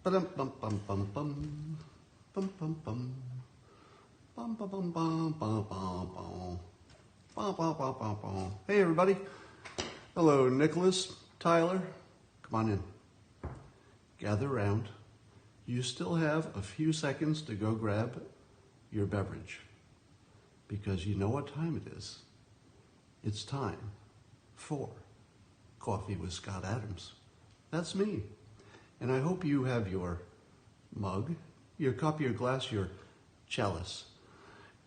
Bum bum bum bum bum bum bum bum bum bum bum bum bum bum bum. Hey everybody. Hello Nicholas, Tyler. Come on in. Gather round. You still have a few seconds to go grab your beverage because you know what time it is. It's time for Coffee with Scott Adams. That's me. And I hope you have your mug, your cup, your glass, your chalice,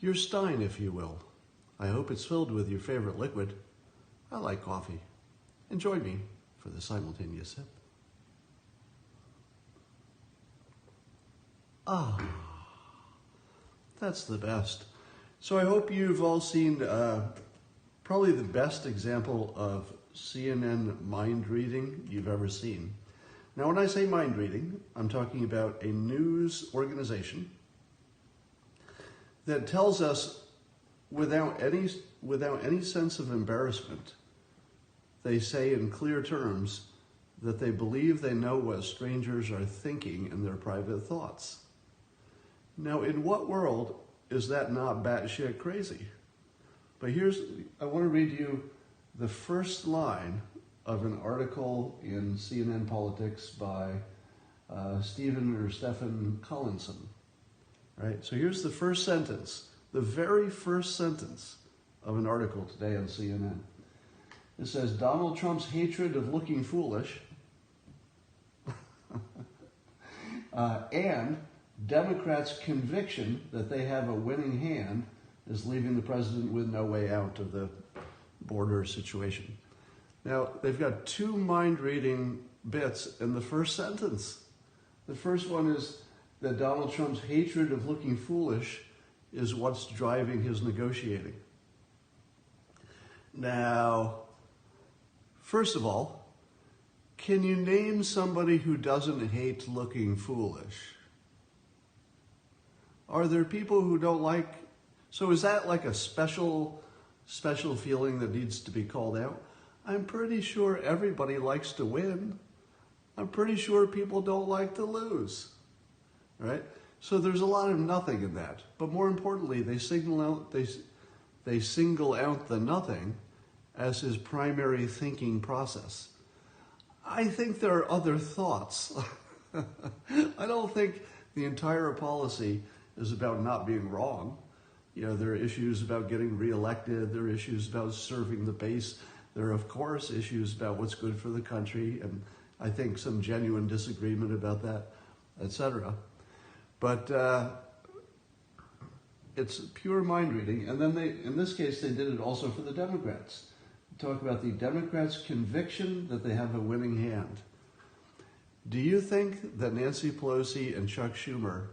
your stein, if you will. I hope it's filled with your favorite liquid. I like coffee. And join me for the simultaneous sip. Ah, that's the best. So I hope you've all seen probably the best example of CNN mind reading you've ever seen. Now, when I say mind reading, I'm talking about a news organization that tells us without any sense of embarrassment, they say in clear terms that they believe they know what strangers are thinking in their private thoughts. Now, in what world is that not batshit crazy? But I want to read you the first line of an article in CNN Politics by Stephen Collinson. Right? So here's the first sentence, the very first sentence of an article today on CNN. It says, Donald Trump's hatred of looking foolish and Democrats' conviction that they have a winning hand is leaving the president with no way out of the border situation. Now, they've got two mind-reading bits in the first sentence. The first one is that Donald Trump's hatred of looking foolish is what's driving his negotiating. Now, first of all, can you name somebody who doesn't hate looking foolish? Are there people who don't like, so is that like a special feeling that needs to be called out? I'm pretty sure everybody likes to win. I'm pretty sure people don't like to lose, right? So there's a lot of nothing in that. But more importantly, they single out the nothing as his primary thinking process. I think there are other thoughts. I don't think the entire policy is about not being wrong. You know, there are issues about getting reelected. There are issues about serving the base. There are, of course, issues about what's good for the country, and I think some genuine disagreement about that, etc. But it's pure mind reading. And then in this case, they did it also for the Democrats. Talk about the Democrats' conviction that they have a winning hand. Do you think that Nancy Pelosi and Chuck Schumer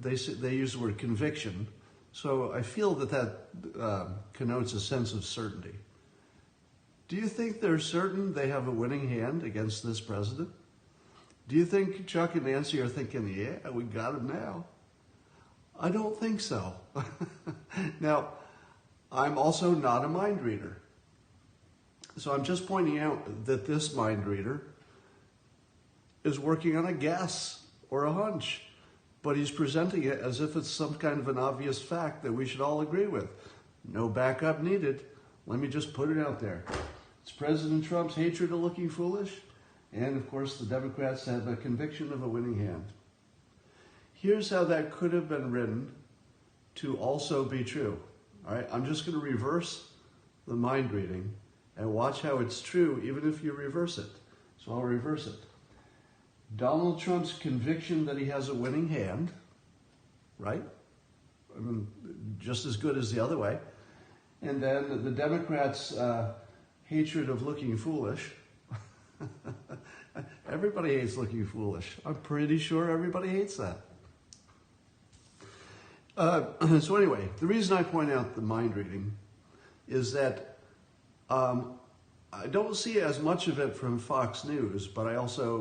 they use the word conviction, so I feel that connotes a sense of certainty. Do you think they're certain they have a winning hand against this president? Do you think Chuck and Nancy are thinking, yeah, we got him now? I don't think so. Now, I'm also not a mind reader. So I'm just pointing out that this mind reader is working on a guess or a hunch, but he's presenting it as if it's some kind of an obvious fact that we should all agree with. No backup needed. Let me just put it out there. It's President Trump's hatred of looking foolish, and of course the Democrats have a conviction of a winning hand. Here's how that could have been written to also be true. All right, I'm just going to reverse the mind reading and watch how it's true even if you reverse it. So I'll reverse it. Donald Trump's conviction that he has a winning hand, right? I mean, just as good as the other way. And then the Democrats' hatred of looking foolish. Everybody hates looking foolish. I'm pretty sure everybody hates that. So anyway, the reason I point out the mind reading is that I don't see as much of it from Fox News, but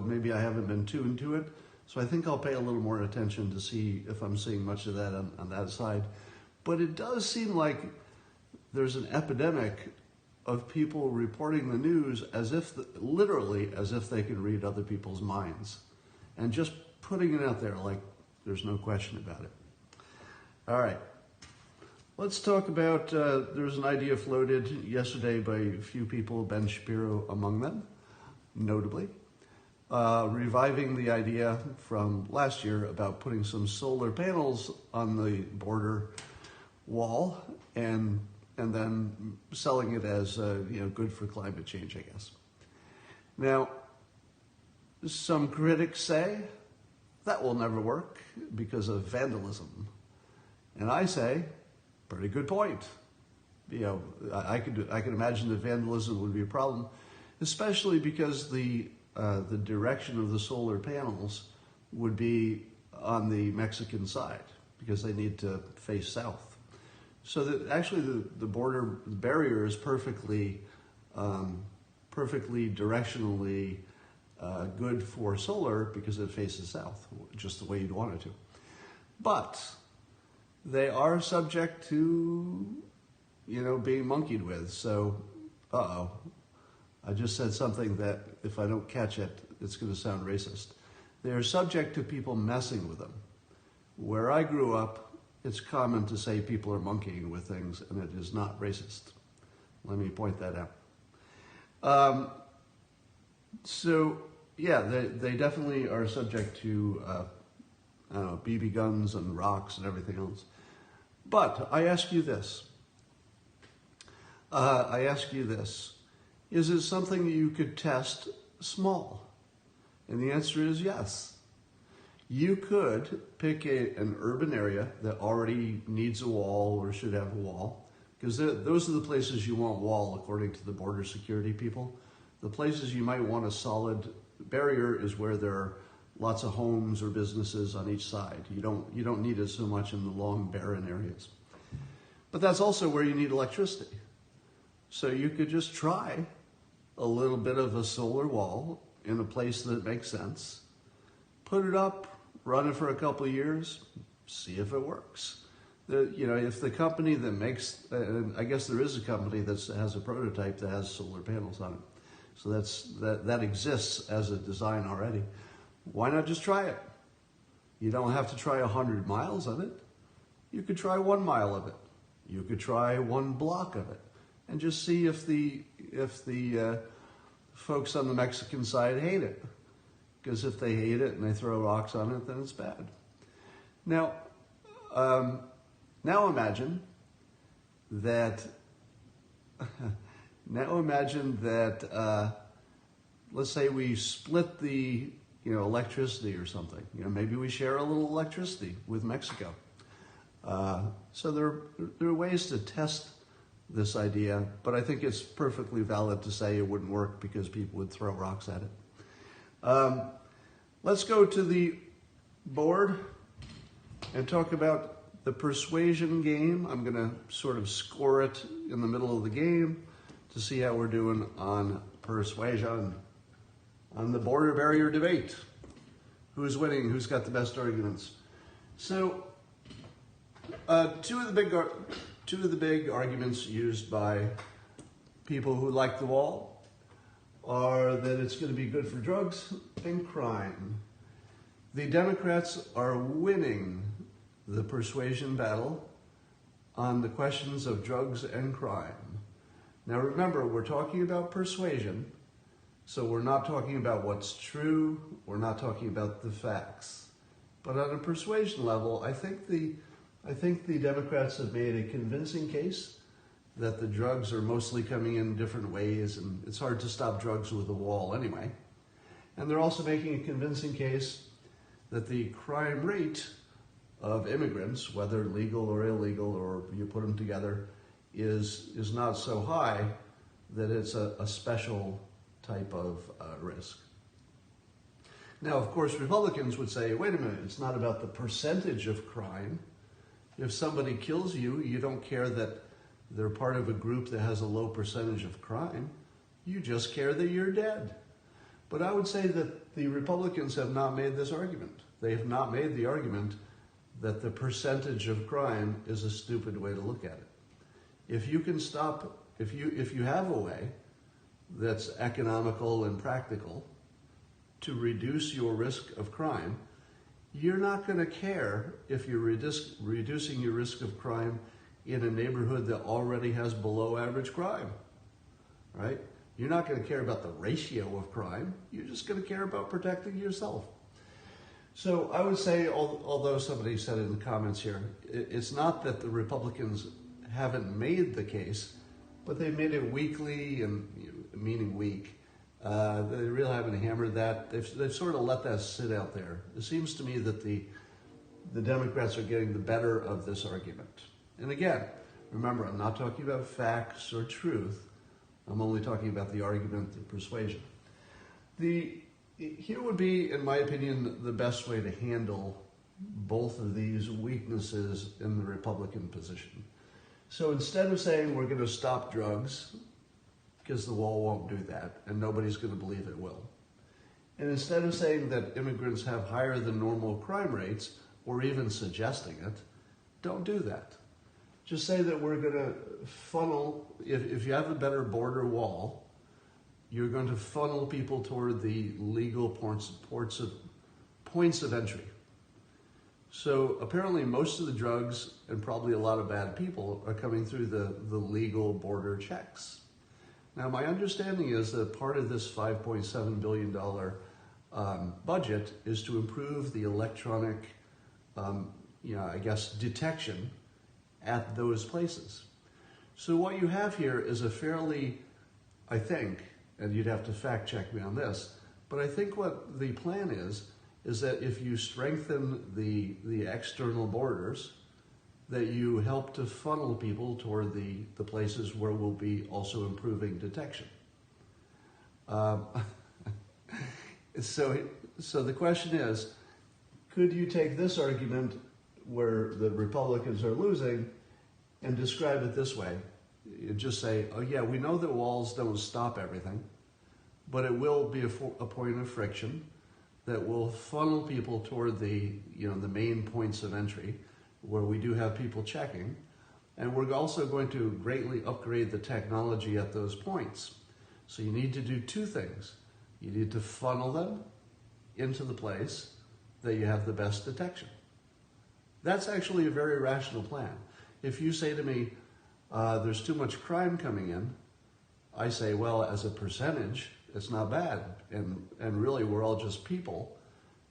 maybe I haven't been tuned to it. So I think I'll pay a little more attention to see if I'm seeing much of that on that side. But it does seem like there's an epidemic of people reporting the news as if, literally, as if they can read other people's minds. And just putting it out there like there's no question about it. All right. Let's talk about, there's an idea floated yesterday by a few people, Ben Shapiro among them, notably, reviving the idea from last year about putting some solar panels on the border wall and then selling it as good for climate change, I guess. Now, some critics say that will never work because of vandalism, and I say, pretty good point. I could imagine that vandalism would be a problem, especially because the direction of the solar panels would be on the Mexican side because they need to face south. So that actually the border barrier is perfectly directionally good for solar because it faces south, just the way you'd want it to. But they are subject to, being monkeyed with. So, I just said something that if I don't catch it, it's going to sound racist. They are subject to people messing with them. Where I grew up, it's common to say people are monkeying with things, and it is not racist. Let me point that out. They definitely are subject to BB guns and rocks and everything else. But I ask you this. Is it something that you could test small? And the answer is yes. You could pick an urban area that already needs a wall or should have a wall, because those are the places you want wall according to the border security people. The places you might want a solid barrier is where there are lots of homes or businesses on each side. You don't need it so much in the long barren areas. But that's also where you need electricity. So you could just try a little bit of a solar wall in a place that makes sense, put it up, run it for a couple of years, see if it works. If the company that makes, and I guess there is a company that has a prototype that has solar panels on it. So that exists as a design already. Why not just try it? You don't have to try 100 miles of it. You could try 1 mile of it. You could try 1 block of it, and just see if the folks on the Mexican side hate it. Because if they hate it and they throw rocks on it, then it's bad. Now imagine that. Let's say we split the electricity or something. Maybe we share a little electricity with Mexico. So there are ways to test this idea, but I think it's perfectly valid to say it wouldn't work because people would throw rocks at it. Let's go to the board and talk about the persuasion game. I'm going to sort of score it in the middle of the game to see how we're doing on persuasion, on the border barrier debate. Who's winning? Who's got the best arguments? So, two of the big arguments used by people who like the wall are that it's going to be good for drugs and crime. The Democrats are winning the persuasion battle on the questions of drugs and crime. Now remember, we're talking about persuasion, so we're not talking about what's true, we're not talking about the facts. But on a persuasion level, I think the Democrats have made a convincing case that the drugs are mostly coming in different ways, and it's hard to stop drugs with a wall anyway. And they're also making a convincing case that the crime rate of immigrants, whether legal or illegal, or you put them together, is not so high that it's a special type of risk. Now, of course, Republicans would say, wait a minute, it's not about the percentage of crime. If somebody kills you, you don't care that they're part of a group that has a low percentage of crime. You just care that you're dead. But I would say that the Republicans have not made this argument. They have not made the argument that the percentage of crime is a stupid way to look at it. If you can stop if you have a way that's economical and practical to reduce your risk of crime, you're not going to care if you're reducing your risk of crime in a neighborhood that already has below average crime, right? You're not going to care about the ratio of crime. You're just going to care about protecting yourself. So I would say, although somebody said in the comments here, it's not that the Republicans haven't made the case, but they've made it weakly, and meaning weak. They really haven't hammered that. They've sort of let that sit out there. It seems to me that the Democrats are getting the better of this argument. And again, remember, I'm not talking about facts or truth. I'm only talking about the argument, the persuasion. Here would be, in my opinion, the best way to handle both of these weaknesses in the Republican position. So instead of saying we're going to stop drugs, because the wall won't do that, and nobody's going to believe it will. And instead of saying that immigrants have higher than normal crime rates, or even suggesting it, don't do that. Just say that we're going to funnel, if you have a better border wall, you're going to funnel people toward the legal points of entry. So apparently most of the drugs, and probably a lot of bad people, are coming through the legal border checks. Now, my understanding is that part of this $5.7 billion budget is to improve the electronic, detection at those places. So what you have here is a fairly, I think, and you'd have to fact check me on this, but I think what the plan is that if you strengthen the external borders, that you help to funnel people toward the places where we'll be also improving detection. So the question is, could you take this argument where the Republicans are losing and describe it this way? You just say, oh yeah, we know that walls don't stop everything, but it will be a point of friction that will funnel people toward the main points of entry where we do have people checking. And we're also going to greatly upgrade the technology at those points. So you need to do two things. You need to funnel them into the place that you have the best detection. That's actually a very rational plan. If you say to me, there's too much crime coming in, I say, well, as a percentage, it's not bad. And really, we're all just people.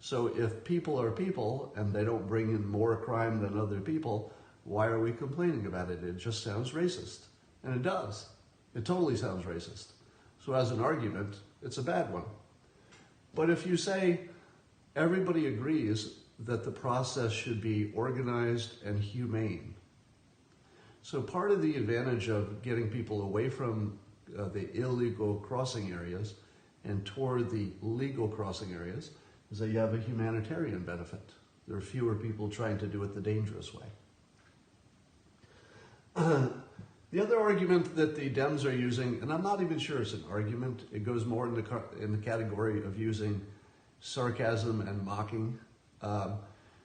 So if people are people and they don't bring in more crime than other people, why are we complaining about it? It just sounds racist. And it does. It totally sounds racist. So as an argument, it's a bad one. But if you say everybody agrees that the process should be organized and humane. So part of the advantage of getting people away from the illegal crossing areas and toward the legal crossing areas is that you have a humanitarian benefit. There are fewer people trying to do it the dangerous way. The other argument that the Dems are using, and I'm not even sure it's an argument, it goes more in the category of using sarcasm and mocking.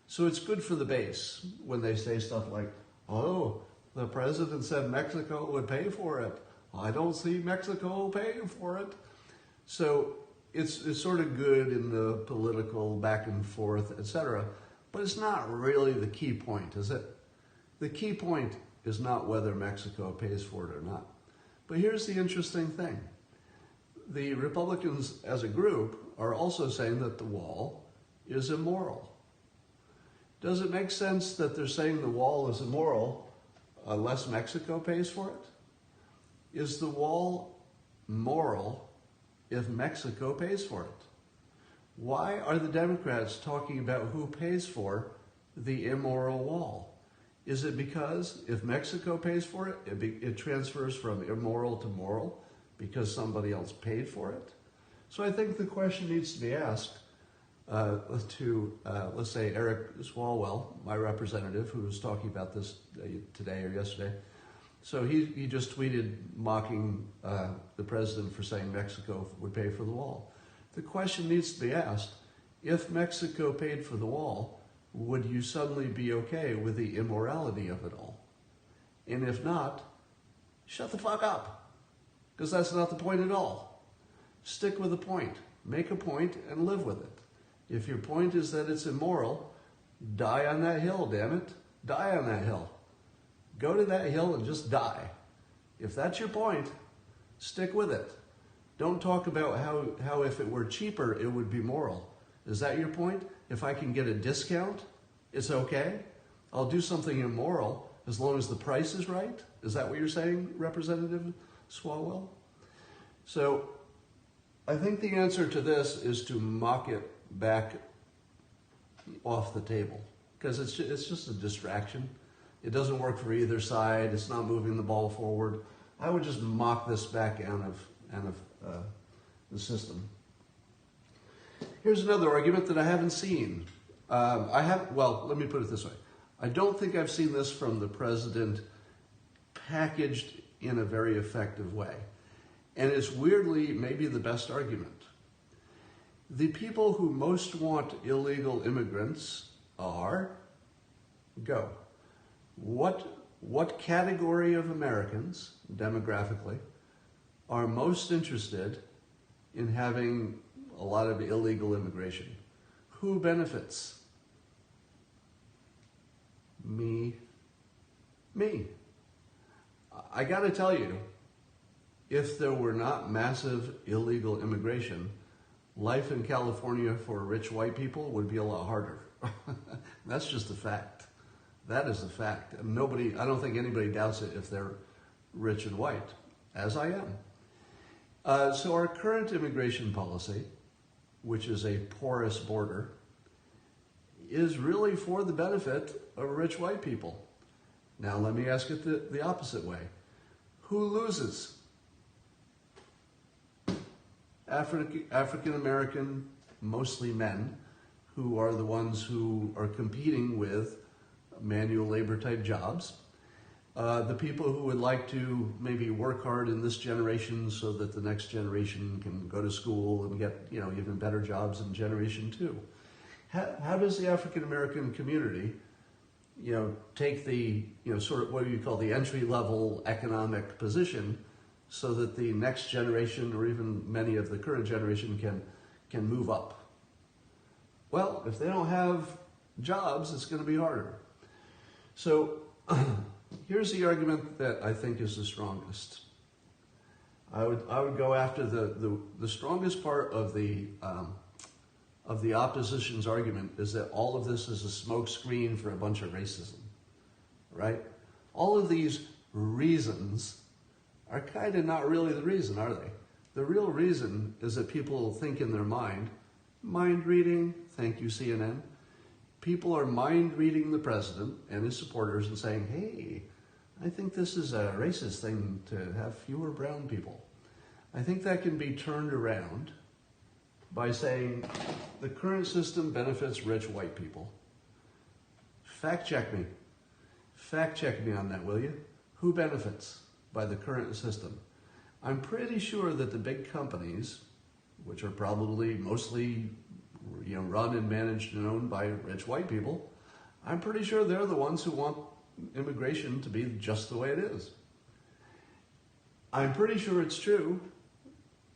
So it's good for the base when they say stuff like, oh, the president said Mexico would pay for it. I don't see Mexico paying for it. So it's sort of good in the political back and forth, etc. But it's not really the key point, is it? The key point is not whether Mexico pays for it or not. But here's the interesting thing. The Republicans as a group are also saying that the wall is immoral. Does it make sense that they're saying the wall is immoral unless Mexico pays for it? Is the wall moral if Mexico pays for it? Why are the Democrats talking about who pays for the immoral wall? Is it because if Mexico pays for it, it transfers from immoral to moral because somebody else paid for it? So I think the question needs to be asked to, let's say, Eric Swalwell, my representative, who was talking about this today or yesterday. So he just tweeted mocking the president for saying Mexico would pay for the wall. The question needs to be asked, if Mexico paid for the wall, would you suddenly be okay with the immorality of it all? And if not, shut the fuck up, because that's not the point at all. Stick with the point. Make a point and live with it. If your point is that it's immoral, die on that hill, damn it. Die on that hill. Go to that hill and just die. If that's your point, stick with it. Don't talk about how if it were cheaper, it would be moral. Is that your point? If I can get a discount, it's okay? I'll do something immoral as long as the price is right? Is that what you're saying, Representative Swalwell? So I think the answer to this is to mock it back off the table, because it's just a distraction. It doesn't work for either side. It's not moving the ball forward. I would just mock this back out of the system. Here's another argument that I haven't seen. Well, let me put it this way. I don't think I've seen this from the president packaged in a very effective way. And it's weirdly maybe the best argument. The people who most want illegal immigrants are, go. What category of Americans, demographically, are most interested in having a lot of illegal immigration? Who benefits? Me. I gotta tell you, if there were not massive illegal immigration, life in California for rich white people would be a lot harder. That's just a fact. That is a fact. And I don't think anybody doubts it if they're rich and white, as I am. So our current immigration policy, which is a porous border, is really for the benefit of rich white people. Now let me ask it the opposite way. Who loses? African American, mostly men, who are the ones who are competing with manual labor type jobs. The people who would like to maybe work hard in this generation so that the next generation can go to school and get even better jobs in generation 2. How does the African American community take the sort of what you call the entry level economic position so that the next generation or even many of the current generation can move up? Well, if they don't have jobs, it's going to be harder. So here's the argument that I think is the strongest. I would go after the strongest part of the opposition's argument is that all of this is a smokescreen for a bunch of racism, right? All of these reasons are kind of not really the reason, are they? The real reason is that people think in their mind reading, thank you CNN, people are mind reading the president and his supporters and saying, hey, I think this is a racist thing to have fewer brown people. I think that can be turned around by saying the current system benefits rich white people. Fact check me. Fact check me on that, will you? Who benefits by the current system? I'm pretty sure that the big companies, which are probably mostly run and managed and owned by rich white people, I'm pretty sure they're the ones who want immigration to be just the way it is. I'm pretty sure it's true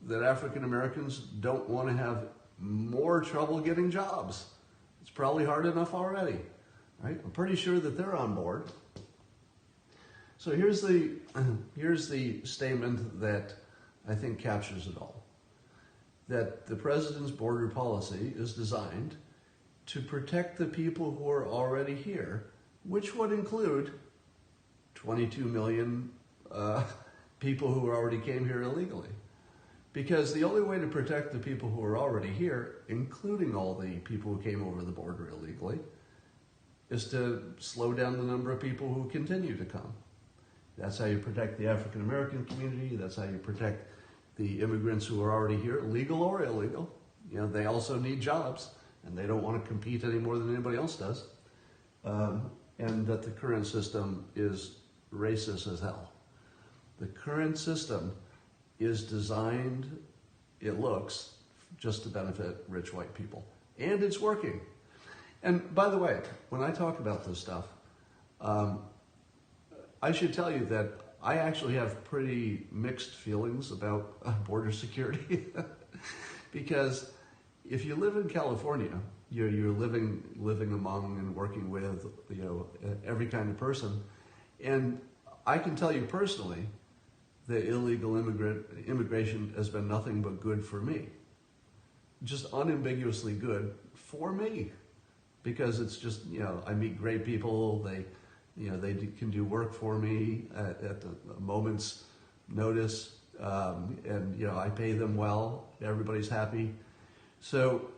that African Americans don't want to have more trouble getting jobs. It's probably hard enough already, right? I'm pretty sure that they're on board. So here's the statement that I think captures it all. That the president's border policy is designed to protect the people who are already here, which would include 22 million people who already came here illegally. Because the only way to protect the people who are already here, including all the people who came over the border illegally, is to slow down the number of people who continue to come. That's how you protect the African American community. That's how you protect the immigrants who are already here, legal or illegal. They also need jobs, and they don't want to compete any more than anybody else does. And that the current system is racist as hell. The current system is designed, it looks, just to benefit rich white people. And it's working. And by the way, when I talk about this stuff, I should tell you that I actually have pretty mixed feelings about border security because if you live in California, you're living among and working with every kind of person, and I can tell you personally, the illegal immigration has been nothing but good for me, just unambiguously good for me, because it's just I meet great people. They can do work for me at a moment's notice, and I pay them well. Everybody's happy. So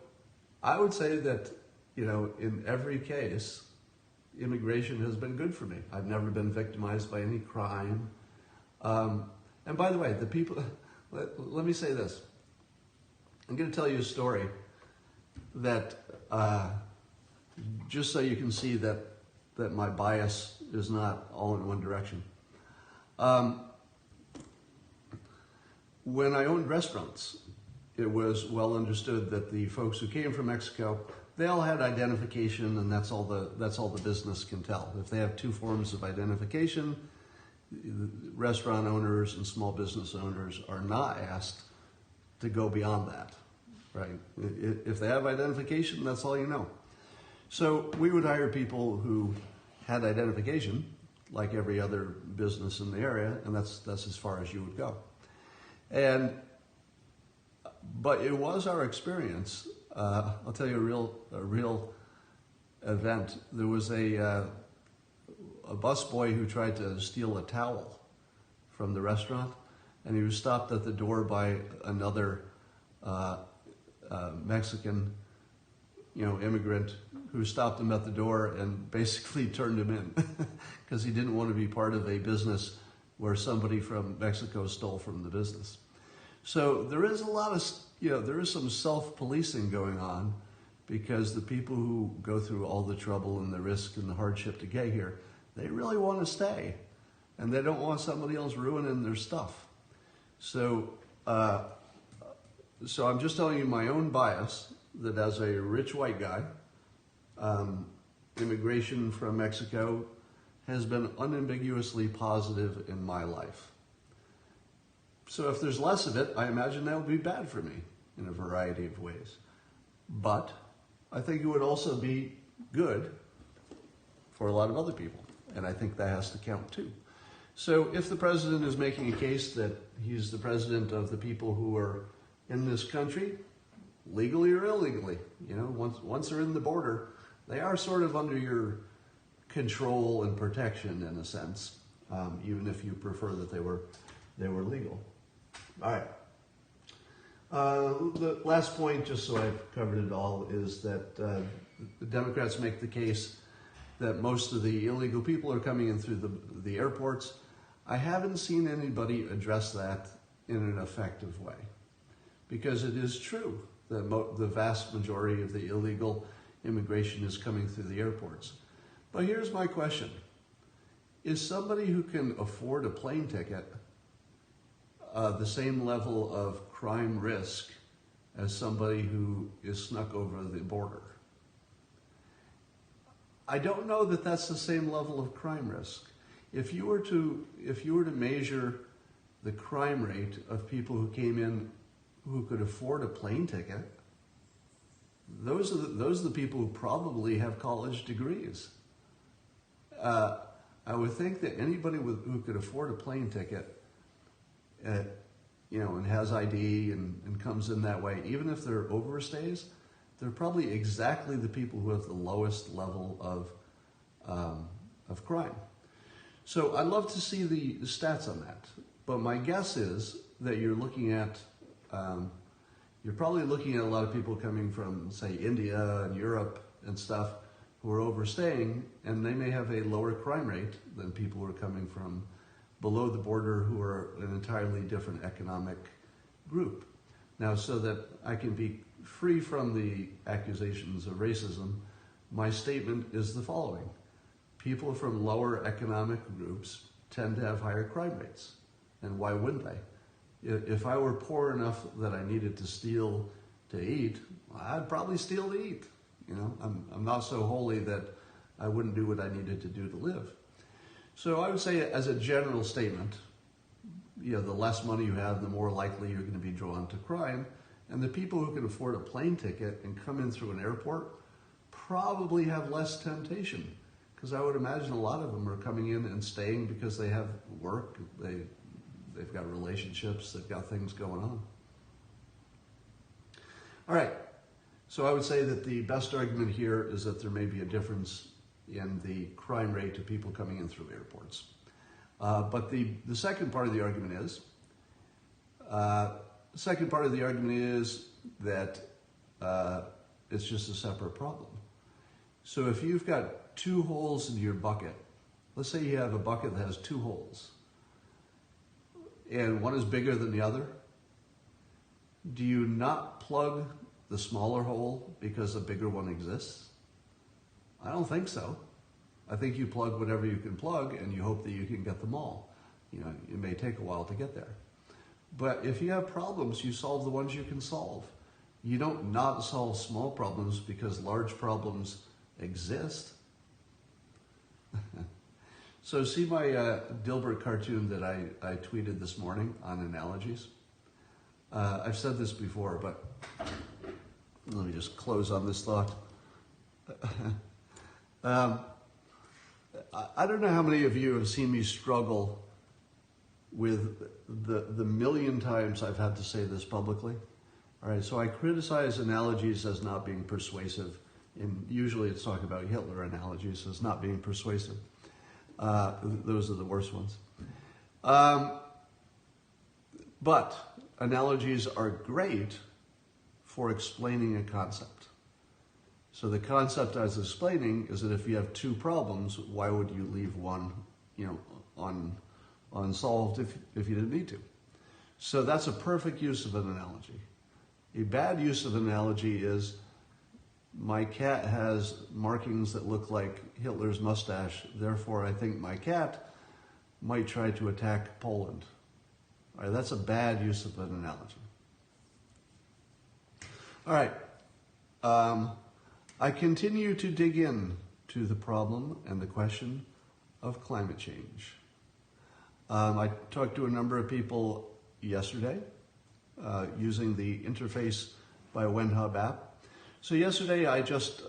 I would say that, in every case, immigration has been good for me. I've never been victimized by any crime. And by the way, the people, let me say this. I'm going to tell you a story that, just so you can see that my bias is not all in one direction. When I owned restaurants, it was well understood that the folks who came from Mexico, they all had identification, and that's all the business can tell. If they have two forms of identification, restaurant owners and small business owners are not asked to go beyond that, right? If they have identification, that's all you know. So we would hire people who had identification, like every other business in the area, and that's as far as you would go. But it was our experience. I'll tell you a real event. There was a busboy who tried to steal a towel from the restaurant, and he was stopped at the door by another Mexican, immigrant who stopped him at the door and basically turned him in because he didn't want to be part of a business where somebody from Mexico stole from the business. So there is a lot of, there is some self-policing going on, because the people who go through all the trouble and the risk and the hardship to get here, they really want to stay, and they don't want somebody else ruining their stuff. So I'm just telling you my own bias, that as a rich white guy, immigration from Mexico has been unambiguously positive in my life. So if there's less of it, I imagine that would be bad for me in a variety of ways. But I think it would also be good for a lot of other people, and I think that has to count too. So if the president is making a case that he's the president of the people who are in this country, legally or illegally, once they're in the border, they are sort of under your control and protection in a sense, even if you prefer that they were legal. All right. The last point, just so I've covered it all, is that the Democrats make the case that most of the illegal people are coming in through the airports. I haven't seen anybody address that in an effective way, because it is true that the vast majority of the illegal immigration is coming through the airports. But here's my question. Is somebody who can afford a plane ticket the same level of crime risk as somebody who is snuck over the border? I don't know that that's the same level of crime risk. If you were to measure the crime rate of people who came in who could afford a plane ticket, those are the people who probably have college degrees. I would think that anybody who could afford a plane ticket, and has ID and comes in that way, even if they're overstays, they're probably exactly the people who have the lowest level of crime. So I'd love to see the stats on that, but my guess is that you're probably looking at a lot of people coming from, say, India and Europe and stuff, who are overstaying, and they may have a lower crime rate than people who are coming from below the border, who are an entirely different economic group. Now, so that I can be free from the accusations of racism, my statement is the following. People from lower economic groups tend to have higher crime rates. And why wouldn't they? If I were poor enough that I needed to steal to eat, I'd probably steal to eat. I'm not so holy that I wouldn't do what I needed to do to live. So I would say, as a general statement, the less money you have, the more likely you're going to be drawn to crime. And the people who can afford a plane ticket and come in through an airport probably have less temptation, because I would imagine a lot of them are coming in and staying because they have work, they've got relationships, they've got things going on. All right, so I would say that the best argument here is that there may be a difference in the crime rate of people coming in through airports. But the second part of the argument is, that it's just a separate problem. So if you've got two holes in your bucket, let's say you have a bucket that has two holes, and one is bigger than the other, do you not plug the smaller hole because a bigger one exists? I don't think so. I think you plug whatever you can plug and you hope that you can get them all. It may take a while to get there. But if you have problems, you solve the ones you can solve. You don't not solve small problems because large problems exist. So see my Dilbert cartoon that I tweeted this morning on analogies? I've said this before, but let me just close on this thought. I don't know how many of you have seen me struggle with the million times I've had to say this publicly. All right, so I criticize analogies as not being persuasive, and usually it's talking about Hitler analogies as not being persuasive. Those are the worst ones. But analogies are great for explaining a concept. So the concept I was explaining is that if you have two problems, why would you leave one, unsolved if you didn't need to? So that's a perfect use of an analogy. A bad use of an analogy is, my cat has markings that look like Hitler's mustache, therefore I think my cat might try to attack Poland. All right, that's a bad use of an analogy. All right. I continue to dig in to the problem and the question of climate change. I talked to a number of people yesterday using the Interface by WhenHub app. So yesterday I just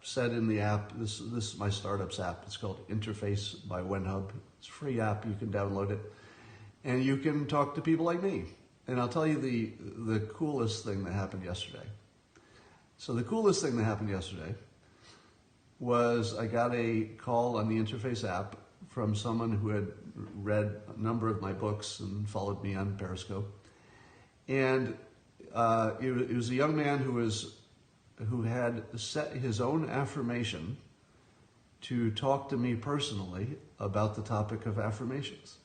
said in the app, this is my startup's app, it's called Interface by WhenHub. It's a free app, you can download it, and you can talk to people like me. And I'll tell you the coolest thing that happened yesterday. So the coolest thing that happened yesterday was I got a call on the Interface app from someone who had read a number of my books and followed me on Periscope. And it was a young man who had set his own affirmation to talk to me personally about the topic of affirmations.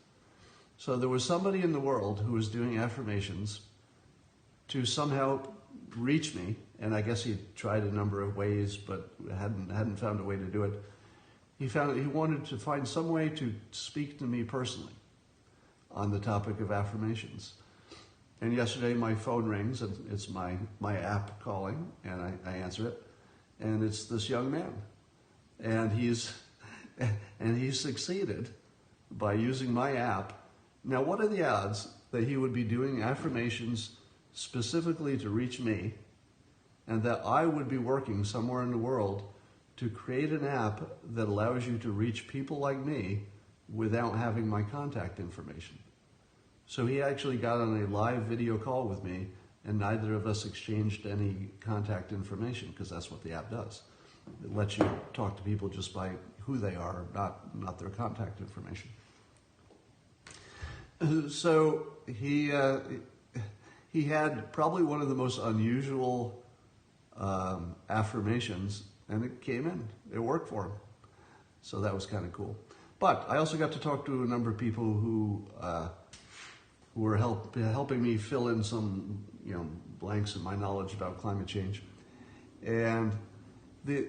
So there was somebody in the world who was doing affirmations to somehow reach me, and I guess he tried a number of ways, but hadn't found a way to do it. He wanted to find some way to speak to me personally on the topic of affirmations. And yesterday my phone rings, and it's my app calling, and I answer it, and it's this young man, and he's succeeded by using my app. Now, what are the odds that he would be doing affirmations specifically to reach me, and that I would be working somewhere in the world to create an app that allows you to reach people like me without having my contact information? So he actually got on a live video call with me, and neither of us exchanged any contact information, because that's what the app does. It lets you talk to people just by who they are, not their contact information. So he had probably one of the most unusual affirmations, and it came in. It worked for him. So that was kind of cool. But I also got to talk to a number of people who were helping me fill in some blanks in my knowledge about climate change. And the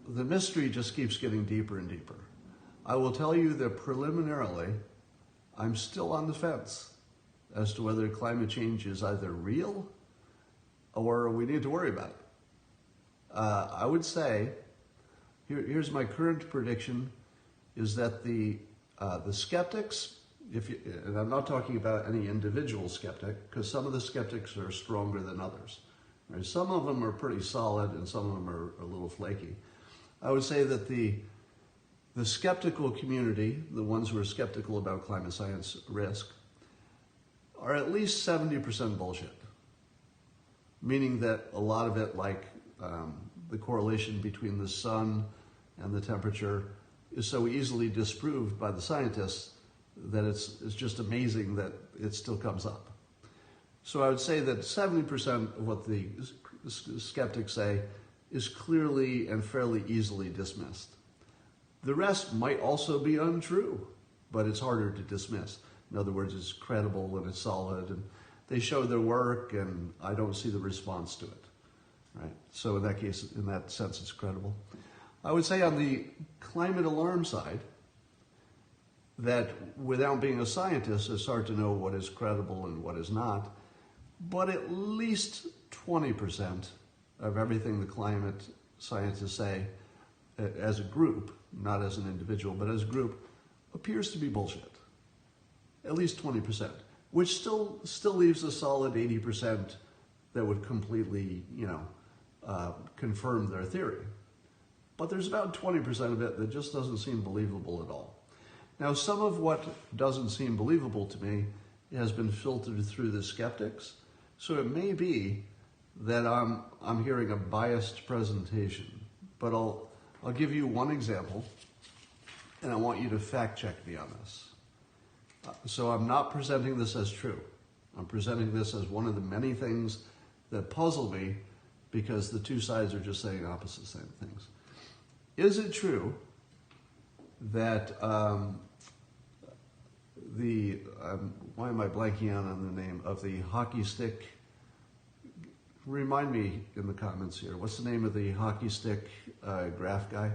mystery just keeps getting deeper and deeper. I will tell you that preliminarily, I'm still on the fence as to whether climate change is either real or we need to worry about it. I would say, here's my current prediction. is that the skeptics, and I'm not talking about any individual skeptic, because some of the skeptics are stronger than others. Right? Some of them are pretty solid and some of them are a little flaky. I would say that the skeptical community, the ones who are skeptical about climate science risk, are at least 70% bullshit. Meaning that a lot of it, like the correlation between the sun and the temperature, is so easily disproved by the scientists that it's just amazing that it still comes up. So I would say that 70% of what the skeptics say is clearly and fairly easily dismissed. The rest might also be untrue, but it's harder to dismiss. In other words, it's credible and it's solid, and they show their work, and I don't see the response to it. Right? So in that case, in that sense, it's credible. I would say on the climate alarm side, that without being a scientist, it's hard to know what is credible and what is not, but at least 20% of everything the climate scientists say as a group, not as an individual, but as a group, appears to be bullshit. At least 20%, which still leaves a solid 80% that would completely, confirm their theory. But there's about 20% of it that just doesn't seem believable at all. Now, some of what doesn't seem believable to me has been filtered through the skeptics, so it may be that I'm hearing a biased presentation. But I'll give you one example, and I want you to fact check me on this. So I'm not presenting this as true. I'm presenting this as one of the many things that puzzle me because the two sides are just saying opposite things. Is it true that why am I blanking out on the name of the hockey stick? Remind me in the comments here. What's the name of the hockey stick graph guy?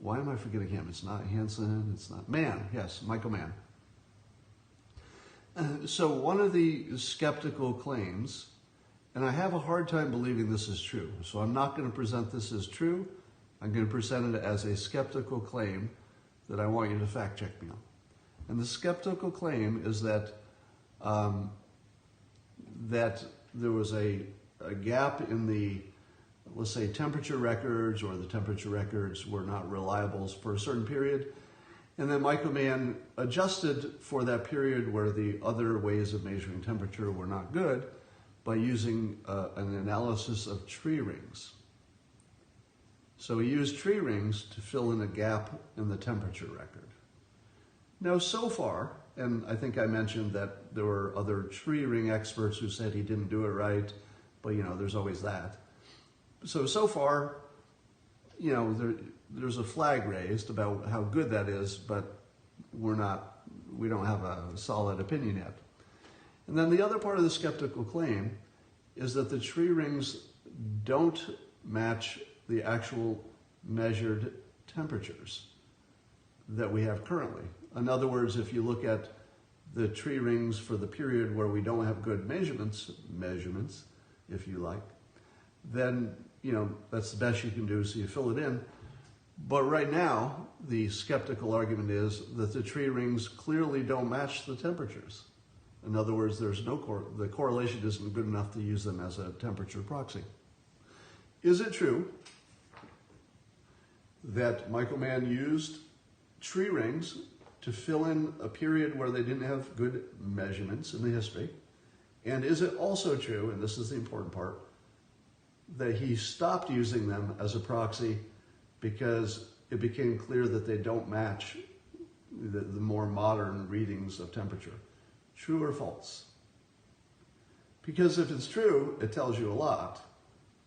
Why am I forgetting him? It's not Hansen. It's not Mann. Yes, Michael Mann. So one of the skeptical claims, and I have a hard time believing this is true, so I'm not going to present this as true. I'm going to present it as a skeptical claim that I want you to fact check me on. And the skeptical claim is that that there was a gap in the, let's say, temperature records, or the temperature records were not reliable for a certain period. And then Michael Mann adjusted for that period where the other ways of measuring temperature were not good by using an analysis of tree rings. So he used tree rings to fill in a gap in the temperature record. Now, so far, and I think I mentioned that there were other tree ring experts who said he didn't do it right, but there's always that. So far, there's a flag raised about how good that is, but we don't have a solid opinion yet. And then the other part of the skeptical claim is that the tree rings don't match the actual measured temperatures that we have currently. In other words, if you look at the tree rings for the period where we don't have good measurements, if you like, then, that's the best you can do, so you fill it in. But right now, the skeptical argument is that the tree rings clearly don't match the temperatures. In other words, there's the correlation isn't good enough to use them as a temperature proxy. Is it true that Michael Mann used tree rings to fill in a period where they didn't have good measurements in the history? And is it also true, and this is the important part, that he stopped using them as a proxy because it became clear that they don't match the more modern readings of temperature? True or false? Because if it's true, it tells you a lot.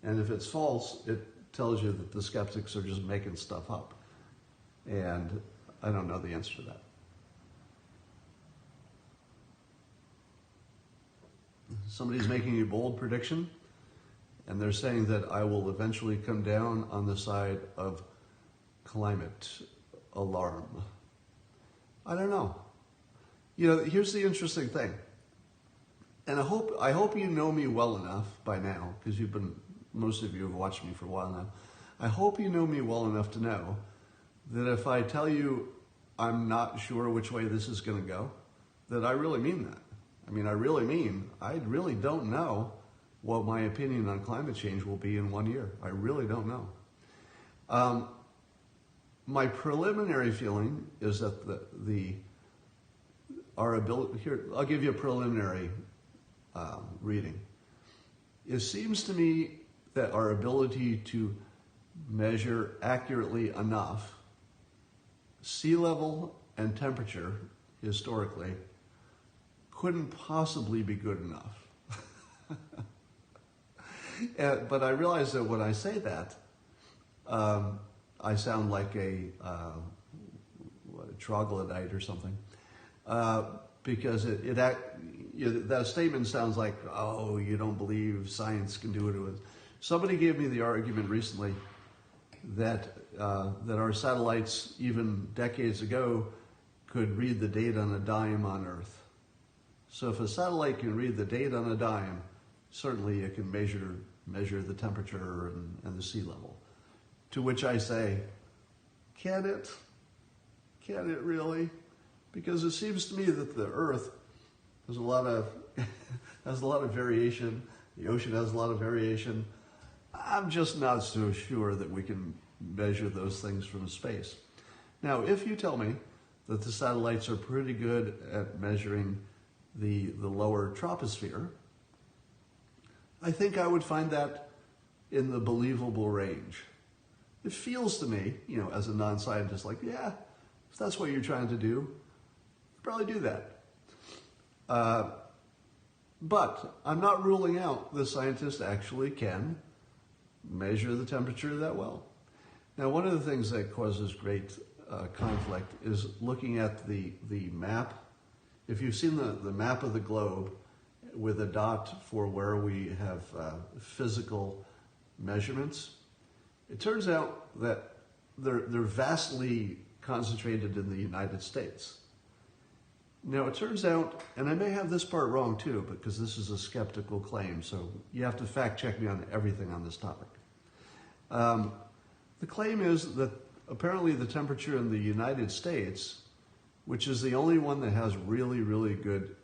And if it's false, it tells you that the skeptics are just making stuff up. And I don't know the answer to that. Somebody's making a bold prediction, and they're saying that I will eventually come down on the side of climate alarm. I don't know. Here's the interesting thing. And I hope you know me well enough by now, because most of you have watched me for a while now. I hope you know me well enough to know that if I tell you I'm not sure which way this is going to go, that I really mean that. I mean, I really don't know what my opinion on climate change will be in 1 year. I really don't know. My preliminary feeling is that our ability, here, I'll give you a preliminary reading. It seems to me that our ability to measure accurately enough sea level and temperature historically couldn't possibly be good enough. But I realize that when I say that, I sound like a troglodyte or something, because that statement sounds like, oh, you don't believe science can do it. Somebody gave me the argument recently that our satellites, even decades ago, could read the date on a dime on Earth. So if a satellite can read the date on a dime, certainly it can measure the temperature and the sea level. To which I say, can it? Can it really? Because it seems to me that the Earth has a lot of variation. The ocean has a lot of variation. I'm just not so sure that we can measure those things from space. Now, if you tell me that the satellites are pretty good at measuring the lower troposphere, I think I would find that in the believable range. It feels to me, as a non-scientist, like, yeah, if that's what you're trying to do, you probably do that. But I'm not ruling out that scientists actually can measure the temperature that well. Now, one of the things that causes great conflict is looking at the map. If you've seen the map of the globe with a dot for where we have physical measurements, it turns out that they're vastly concentrated in the United States. Now, it turns out, and I may have this part wrong too, because this is a skeptical claim, so you have to fact check me on everything on this topic. The claim is that apparently the temperature in the United States, which is the only one that has really, really good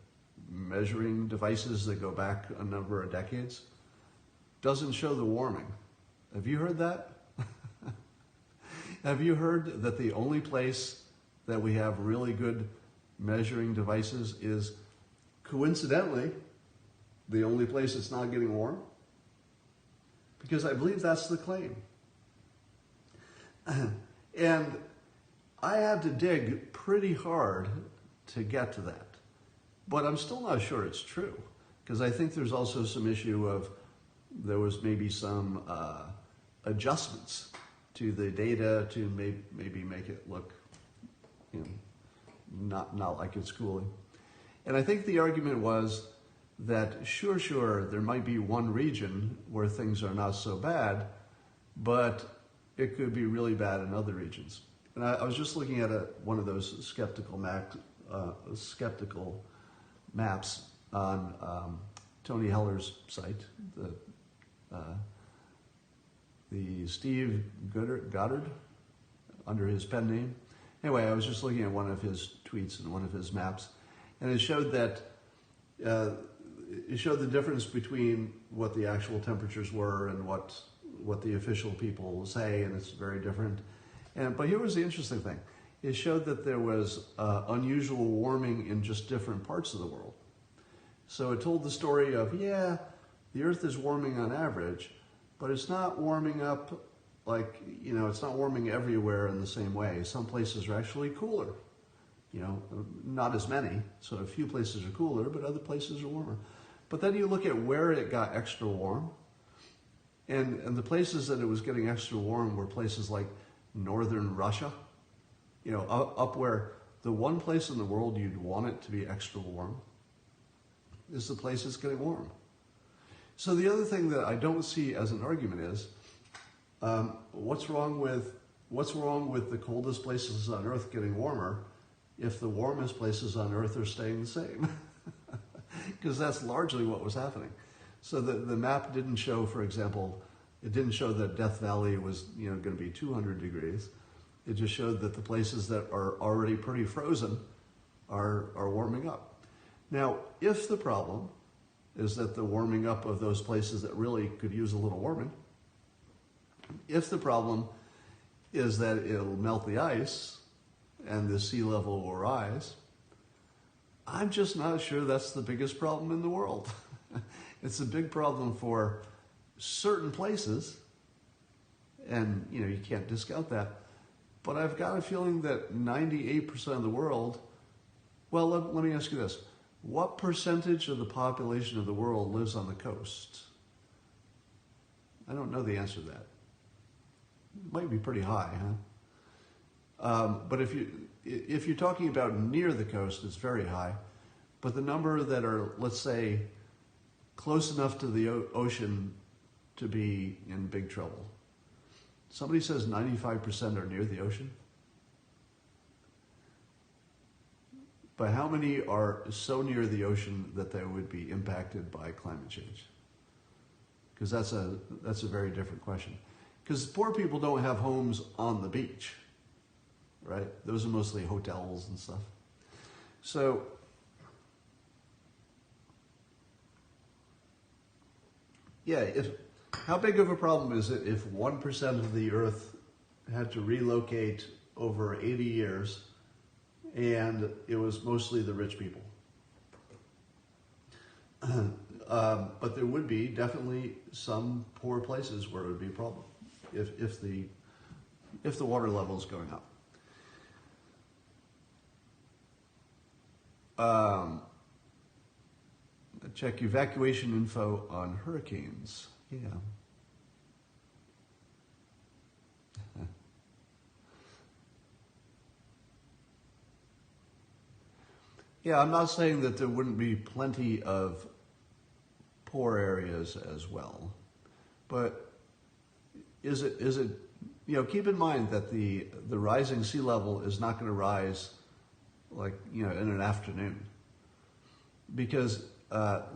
measuring devices that go back a number of decades, doesn't show the warming. Have you heard that? Have you heard that the only place that we have really good measuring devices is, coincidentally, the only place it's not getting warm? Because I believe that's the claim. And I had to dig pretty hard to get to that. But I'm still not sure it's true, because I think there's also some issue of there was maybe some adjustments to the data to maybe make it look not like it's cooling. And I think the argument was that sure, there might be one region where things are not so bad, but it could be really bad in other regions. And I was just looking at one of those skeptical maps on Tony Heller's site, the Steve Goddard, under his pen name. Anyway, I was just looking at one of his tweets and one of his maps, and it showed that it showed the difference between what the actual temperatures were and what the official people say, and it's very different. But here was the interesting thing. It showed that there was unusual warming in just different parts of the world. So it told the story of, yeah, the Earth is warming on average, but it's not warming up like, it's not warming everywhere in the same way. Some places are actually cooler, not as many. So a few places are cooler, but other places are warmer. But then you look at where it got extra warm, and the places that it was getting extra warm were places like northern Russia, up where the one place in the world you'd want it to be extra warm is the place that's getting warm. So the other thing that I don't see as an argument is, what's wrong with the coldest places on Earth getting warmer if the warmest places on Earth are staying the same? Because that's largely what was happening. So the map didn't show, for example, it didn't show that Death Valley was going to be 200 degrees. It just showed that the places that are already pretty frozen are warming up. Now, if the problem is that the warming up of those places that really could use a little warming, if the problem is that it'll melt the ice and the sea level will rise, I'm just not sure that's the biggest problem in the world. It's a big problem for certain places, and you can't discount that. But I've got a feeling that 98% of the world, well, let me ask you this. What percentage of the population of the world lives on the coast? I don't know the answer to that. It might be pretty high, huh? But if you're talking about near the coast, it's very high. But the number that are, let's say, close enough to the ocean to be in big trouble. Somebody says 95% are near the ocean. But how many are so near the ocean that they would be impacted by climate change? Because that's a very different question. Because poor people don't have homes on the beach, right? Those are mostly hotels and stuff. So, yeah, how big of a problem is it if 1% of the Earth had to relocate over 80 years and it was mostly the rich people? But there would be definitely some poor places where it would be a problem if the water level is going up. Check evacuation info on hurricanes. Yeah. Yeah, I'm not saying that there wouldn't be plenty of poor areas as well, but is it keep in mind that the rising sea level is not going to rise like in an afternoon, because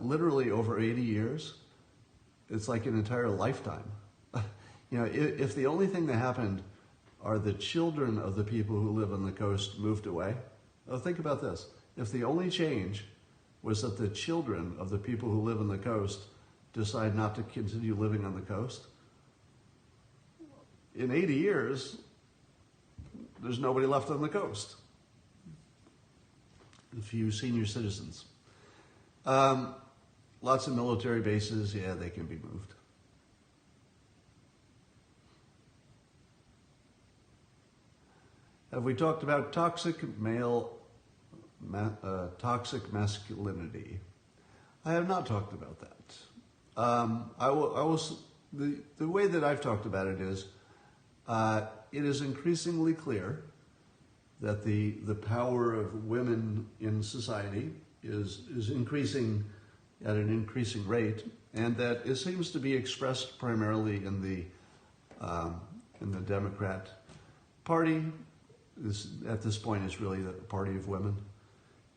literally over 80 years, it's like an entire lifetime. If the only thing that happened are the children of the people who live on the coast moved away, think about this. If the only change was that the children of the people who live on the coast decide not to continue living on the coast, in 80 years, there's nobody left on the coast. A few senior citizens. Lots of military bases, yeah, they can be moved. Have we talked about toxic masculinity? I have not talked about that. The way that I've talked about it is increasingly clear that the power of women in society is increasing at an increasing rate, and that it seems to be expressed primarily in the Democrat Party. At this point, it's really the party of women.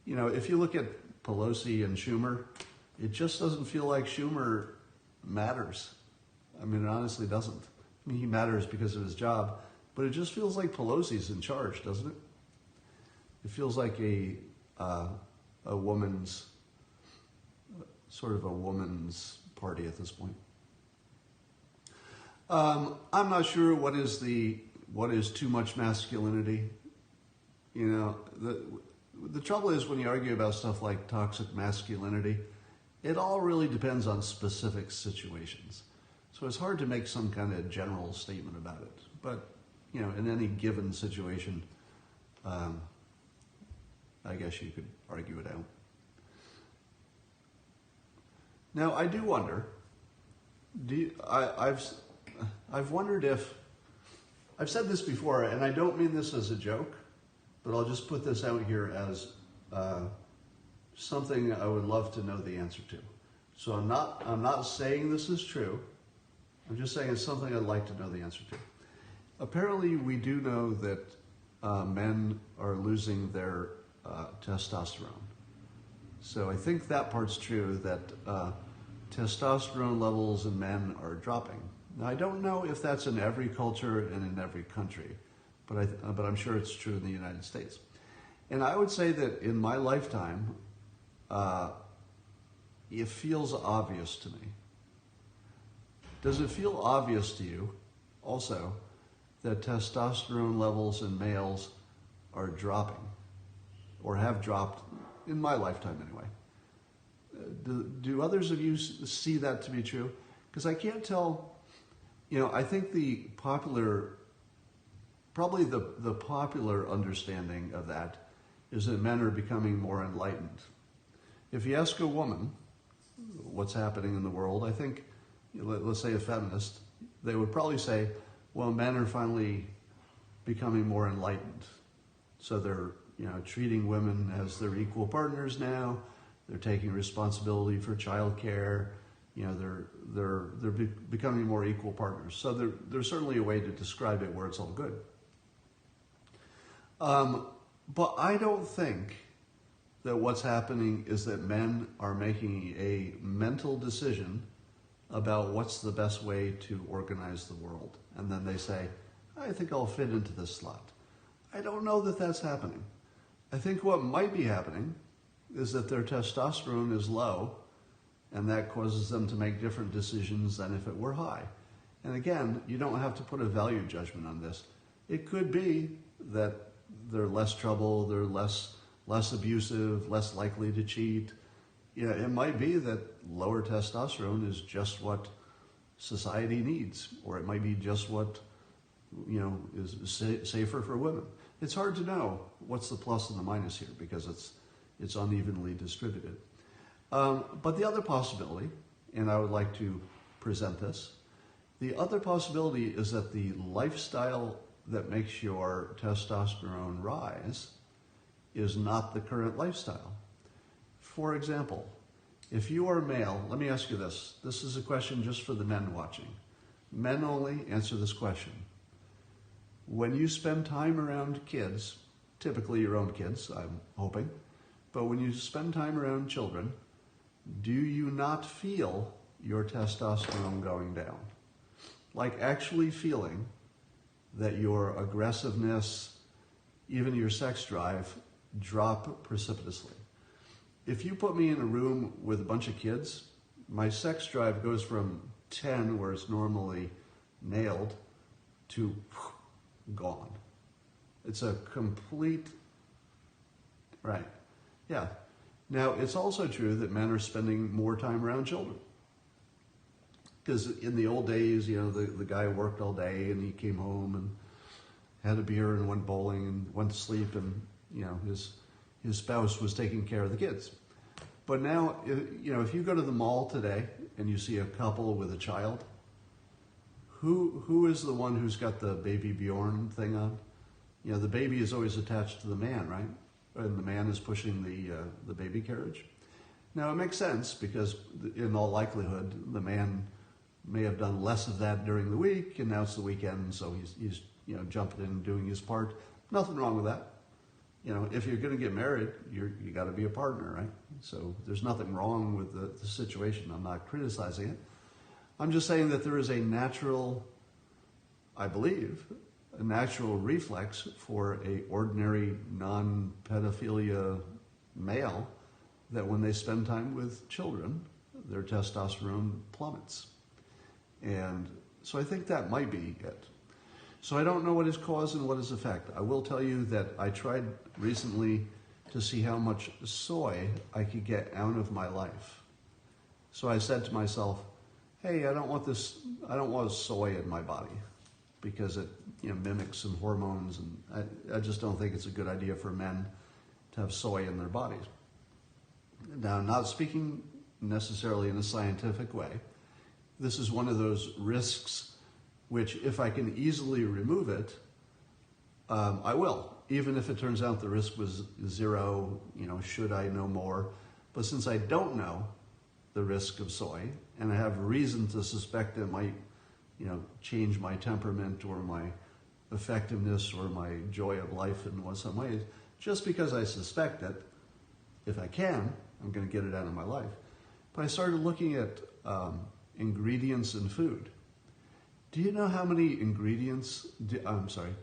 If you look at Pelosi and Schumer, it just doesn't feel like Schumer matters. I mean, it honestly doesn't. I mean, he matters because of his job, but it just feels like Pelosi's in charge, doesn't it? It feels like a woman's, sort of a woman's party at this point. I'm not sure what is too much masculinity. The trouble is when you argue about stuff like toxic masculinity, it all really depends on specific situations. So it's hard to make some kind of general statement about it. But, in any given situation, I guess you could argue it out. Now, I do wonder, I've wondered if, I've said this before, and I don't mean this as a joke, but I'll just put this out here as something I would love to know the answer to. So I'm not saying this is true. I'm just saying it's something I'd like to know the answer to. Apparently, we do know that men are losing their testosterone. So I think that part's true, that testosterone levels in men are dropping. Now, I don't know if that's in every culture and in every country, but I'm sure it's true in the United States. And I would say that in my lifetime, it feels obvious to me. Does it feel obvious to you also that testosterone levels in males are dropping, or have dropped in my lifetime anyway? Do others of you see that to be true? Because I can't tell, I think probably the popular understanding of that is that men are becoming more enlightened. If you ask a woman what's happening in the world, I think, let's say a feminist, they would probably say, well, men are finally becoming more enlightened. So they're, treating women as their equal partners now. They're taking responsibility for childcare. They're becoming more equal partners. So there's certainly a way to describe it where it's all good. But I don't think that what's happening is that men are making a mental decision about what's the best way to organize the world. And then they say, I think I'll fit into this slot. I don't know that that's happening. I think what might be happening is that their testosterone is low, and that causes them to make different decisions than if it were high. And again, you don't have to put a value judgment on this. It could be that they're less trouble, they're less abusive, less likely to cheat. It might be that lower testosterone is just what society needs, or it might be just what is safer for women. It's hard to know what's the plus and the minus here because it's unevenly distributed. But the other possibility, and I would like to present this, the other possibility is that the lifestyle that makes your testosterone rise is not the current lifestyle. For example, if you are male, let me ask you this. This is a question just for the men watching. Men only, answer this question. When you spend time around kids, typically your own kids, I'm hoping, but when you spend time around children, do you not feel your testosterone going down? Like actually feeling that your aggressiveness, even your sex drive, drop precipitously. If you put me in a room with a bunch of kids, my sex drive goes from 10, where it's normally nailed, to gone. It's a complete, right, yeah. Now, it's also true that men are spending more time around children. Because in the old days, the guy worked all day and he came home and had a beer and went bowling and went to sleep, and his spouse was taking care of the kids. But now, if you go to the mall today and you see a couple with a child, who is the one who's got the baby Bjorn thing on? The baby is always attached to the man, right? And the man is pushing the baby carriage. Now, it makes sense because in all likelihood, the man may have done less of that during the week, and now it's the weekend, so he's jumping in and doing his part. Nothing wrong with that. If you're going to get married, you got to be a partner, right? So there's nothing wrong with the situation. I'm not criticizing it. I'm just saying that there is a natural, I believe, a natural reflex for a ordinary non-pedophilia male that when they spend time with children, their testosterone plummets. And so I think that might be it. So I don't know what is cause and what is effect. I will tell you that I tried recently to see how much soy I could get out of my life. So I said to myself, hey, I don't want soy in my body because it mimics some hormones, and I just don't think it's a good idea for men to have soy in their bodies. Now, I'm not speaking necessarily in a scientific way. This is one of those risks which, if I can easily remove it, I will. Even if it turns out the risk was zero, should I know more? But since I don't know the risk of soy, and I have reason to suspect it might, change my temperament or my effectiveness or my joy of life in some ways, just because I suspect it, if I can, I'm going to get it out of my life. But I started looking at ingredients in food. Do you know how many ingredients, do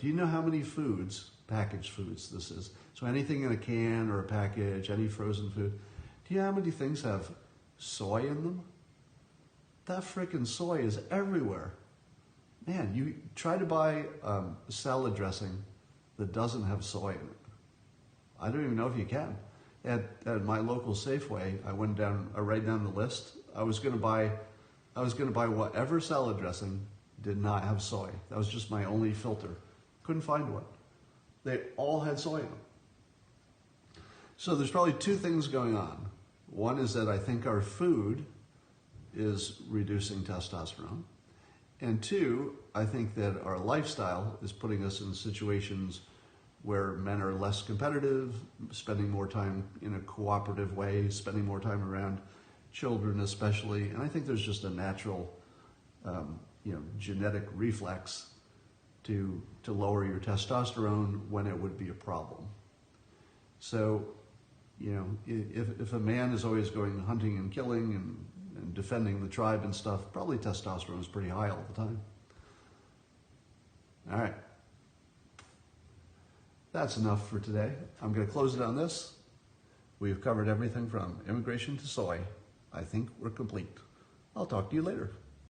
you know how many foods, packaged foods this is? So anything in a can or a package, any frozen food, do you know how many things have soy in them? That frickin' soy is everywhere. Man, you try to buy a salad dressing that doesn't have soy in it. I don't even know if you can. At my local Safeway, I went down, I write down the list. I was gonna buy whatever salad dressing did not have soy. That was just my only filter. Couldn't find one. They all had soy in them. So there's probably two things going on. One is that I think our food is reducing testosterone. And two, I think that our lifestyle is putting us in situations where men are less competitive, spending more time in a cooperative way, spending more time around children especially. And I think there's just a natural genetic reflex to lower your testosterone when it would be a problem. So, if a man is always going hunting and killing and defending the tribe and stuff, probably testosterone is pretty high all the time. All right. That's enough for today. I'm going to close it on this. We've covered everything from immigration to soy. I think we're complete. I'll talk to you later.